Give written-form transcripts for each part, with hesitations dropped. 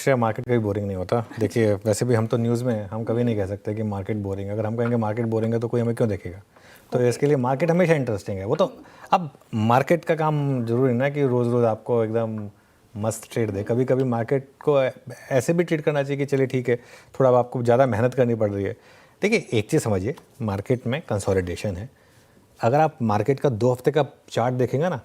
श्रेय मार्केट कभी बोरिंग नहीं होता। देखिए वैसे भी हम तो न्यूज़ में हम कभी नहीं कह सकते कि मार्केट बोरिंग है। अगर हम कहेंगे मार्केट बोरिंग है तो कोई हमें क्यों देखेगा। तो इसके लिए मार्केट हमेशा इंटरेस्टिंग है। वो तो अब मार्केट का काम जरूरी ना कि रोज़ रोज़ आपको एकदम मस्त ट्रेड दे। कभी कभी मार्केट को ऐसे भी ट्रीट करना चाहिए कि चलिए ठीक है, थोड़ा आपको ज़्यादा मेहनत करनी पड़ रही है। देखिए एक चीज़ समझिए, मार्केट में कंसोलिडेशन है। अगर आप मार्केट का 2 हफ्ते का चार्ट देखेंगे ना,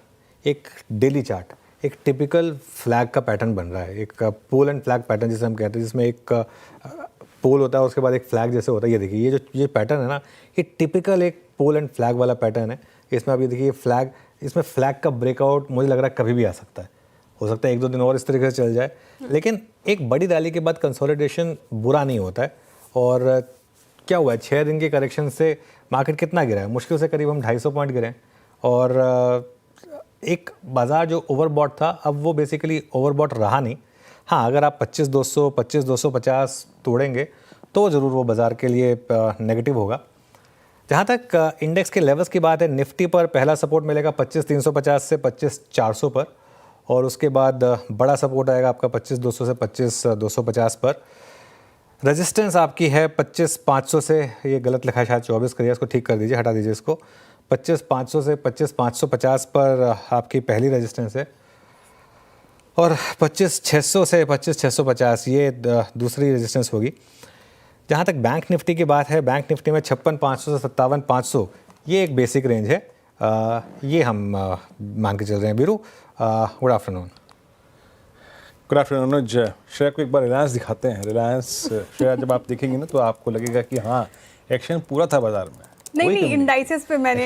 एक डेली चार्ट, एक टिपिकल फ्लैग का पैटर्न बन रहा है, एक पोल एंड फ्लैग पैटर्न जिसे हम कहते हैं, जिसमें एक पोल होता है उसके बाद एक फ्लैग जैसे होता है। ये देखिए ये पैटर्न है ना, ये टिपिकल एक पोल एंड फ्लैग वाला पैटर्न है। इसमें आप ये देखिए फ्लैग, इसमें फ्लैग का ब्रेकआउट मुझे लग रहा है कभी भी आ सकता है। हो सकता है 1-2 दिन और इस तरीके से चल जाए, लेकिन एक बड़ी रैली के बाद कंसोलिडेशन बुरा नहीं होता है। और क्या हुआ है, 6 दिन के करेक्शन से मार्केट कितना गिरा है, मुश्किल से करीब हम 250 पॉइंट गिरे। और एक बाज़ार जो ओवरबॉट था, अब वो बेसिकली ओवरबॉट रहा नहीं। हाँ, अगर आप 25,200 25,250 तोड़ेंगे तो ज़रूर वो बाज़ार के लिए नेगेटिव होगा। जहाँ तक इंडेक्स के लेवल्स की बात है, निफ्टी पर पहला सपोर्ट मिलेगा 25,350 से 25,400 पर, और उसके बाद बड़ा सपोर्ट आएगा आपका 25,200 से 25,250 पर। रेजिस्टेंस आपकी है 25,500 से, ये गलत लिखा है शायद 24 करिए, इसको ठीक कर दीजिए, हटा दीजिए इसको। 25,500 से 25,550 पर आपकी पहली रेजिस्टेंस है, और 25,600 से 25,650 ये दूसरी रेजिस्टेंस होगी। जहाँ तक बैंक निफ्टी की बात है, बैंक निफ्टी में 56,500 से 57,500 ये एक बेसिक रेंज है। ये हम मान के चल रहे हैं। Biru, good afternoon. Good afternoon Anuj. Shreya को एक बार रिलायंस दिखाते हैं। रिलायंस श्रेया जब आप देखेंगे ना तो आपको लगेगा कि हाँ, एक्शन पूरा था बाजार में। नहीं, इंडाइसेस पे मैंने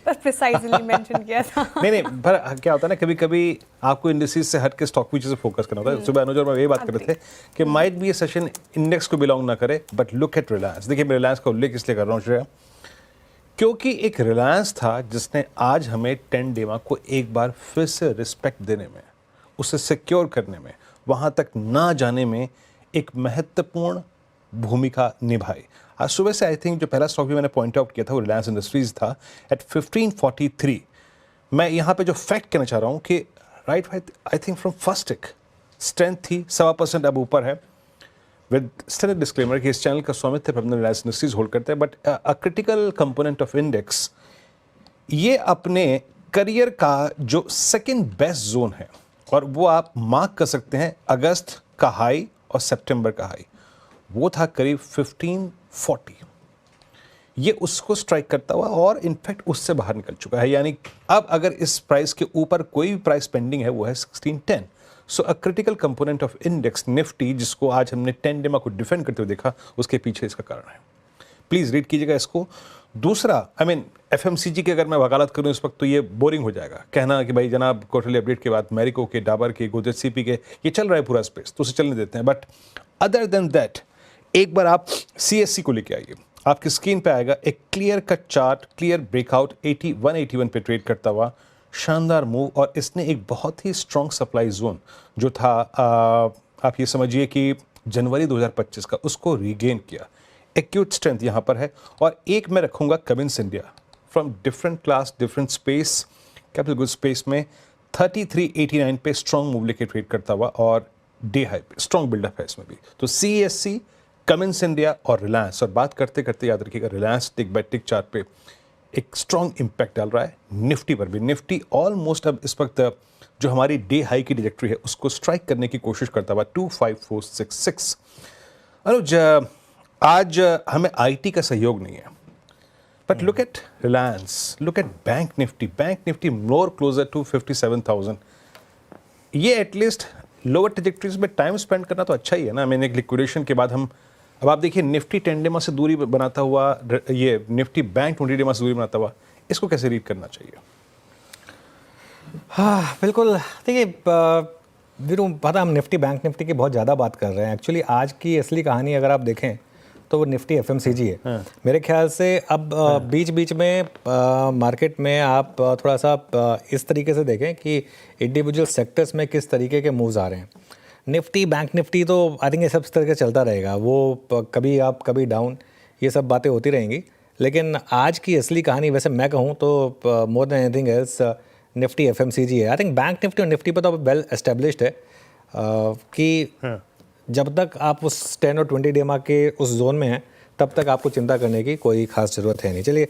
प्रिसाइजली मेंशन किया था। नहीं, पर क्या होता है ना, कभी कभी आपको इंडिसेस से हट के स्टॉक फ्यूचर से फोकस करना होता है। सुबह अनुज और मैं यही बात कर रहे थे कि माइट भी ये सेशन इंडेक्स को बिलोंग ना करे, बट लुक एट रिलायंस। देखिए मैं रिलायंस का उल्लेख इसलिए कर रहा हूँ श्रेया, क्योंकि एक रिलायंस था जिसने आज हमें 10 डेमा को एक बार फिर से रिस्पेक्ट देने में, उसे सिक्योर करने में, वहाँ तक ना जाने में एक महत्वपूर्ण भूमिका निभाई। आज सुबह से आई थिंक जो पहला स्टॉक भी मैंने पॉइंट आउट किया था वो रिलायंस इंडस्ट्रीज था एट 1543। मैं यहाँ पे जो फैक्ट कहना चाह रहा हूँ कि right I think from first tick strength थी 1.25% अब ऊपर है। विद स्टिल डिस्क्लेमर कि इस चैनल का स्वामित्व प्रबंधन रिलायंस इंडस्ट्रीज होल्ड करते हैं, but a critical component of index ये अपने करियर का जो सेकेंड बेस्ट जोन है, और वो आप मार्क कर सकते हैं अगस्त का हाई और सितंबर का हाई, वो था करीब 1540। ये उसको स्ट्राइक करता हुआ और इनफैक्ट उससे बाहर निकल चुका है। यानी अब अगर इस प्राइस के ऊपर कोई भी प्राइस पेंडिंग है वो है 1610। So a critical component of index Nifty, जिसको आज हमने 10 डेमा को डिफेंड करते हुए देखा, उसके पीछे इसका कारण है। प्लीज़ रीड कीजिएगा इसको। दूसरा, एफएमसीजी की अगर मैं वकालत करूं इस वक्त तो ये बोरिंग हो जाएगा कहना कि भाई जनाब क्वार्टरली अपडेट के बाद मैरिको के, डाबर के, गोदरेज सीपी के, ये चल रहा है पूरा स्पेस, तो उसे चलने देते हैं। बट अदर देन दैट एक बार आप सीएससी को लेके आइए, आपकी स्क्रीन पे आएगा एक clear cut chart, clear breakout 181 पे ट्रेड करता हुआ, शानदार मूव। और इसने एक बहुत ही स्ट्रॉन्ग सप्लाई जोन जो था, आप ये समझिए कि जनवरी 2025 का, उसको रीगेन किया। एक्यूट स्ट्रेंथ यहाँ पर है। और एक मैं रखूँगा Cummins India, from different class, different space, capital good space में 3389 पे स्ट्रॉन्ग मूव लेके ट्रेड करता हुआ, और डे हाई पे स्ट्रॉन्ग बिल्डअप है इसमें भी। तो सीएससी, कमिंस इंडिया और रिलायंस। और बात करते करते याद रखिएगा, रिलायंस टिक बाय टिक चार्ट पे एक स्ट्रॉन्ग इंपैक्ट डाल रहा है निफ्टी पर भी। निफ्टी ऑलमोस्ट अब इस वक्त जो हमारी डे हाई की डिजेक्ट्री है उसको स्ट्राइक करने की कोशिश करता हुआ 25466। अनुज, आज हमें आईटी का सहयोग नहीं है, but look at Reliance, look at bank Nifty more closer to 57,000। ये एटलीस्ट लोअर ट्रैजेक्टरीज में टाइम स्पेंड करना तो अच्छा ही है ना। एक लिक्विडेशन के बाद हम, अब आप देखिए निफ्टी 10 डेमा से दूरी बनाता हुआ, ये निफ्टी बैंक 20 डेमा से दूरी बनाता हुआ, इसको कैसे रीड करना चाहिए? हाँ बिल्कुल। देखिए वीरू, पता हम निफ्टी बैंक निफ्टी की बहुत ज़्यादा बात कर रहे हैं। एक्चुअली आज की असली कहानी अगर आप देखें तो वो निफ्टी एफएमसीजी है। हाँ। मेरे ख्याल से अब बीच बीच में मार्केट में आप थोड़ा सा इस तरीके से देखें कि इंडिविजुअल सेक्टर्स में किस तरीके के मूव्स आ रहे हैं। निफ्टी बैंक निफ्टी तो आई थिंक ये सब इस तरह से चलता रहेगा, वो कभी अप कभी डाउन, ये सब बातें होती रहेंगी। लेकिन आज की असली कहानी वैसे मैं कहूँ तो more than anything else Nifty FMCG है। आई थिंक बैंक निफ्टी और निफ्टी पर तो वेल एस्टेब्लिश्ड है कि जब तक आप उस 10 और 20 DMA के उस जोन में हैं तब तक आपको चिंता करने की कोई खास ज़रूरत है नहीं। चलिए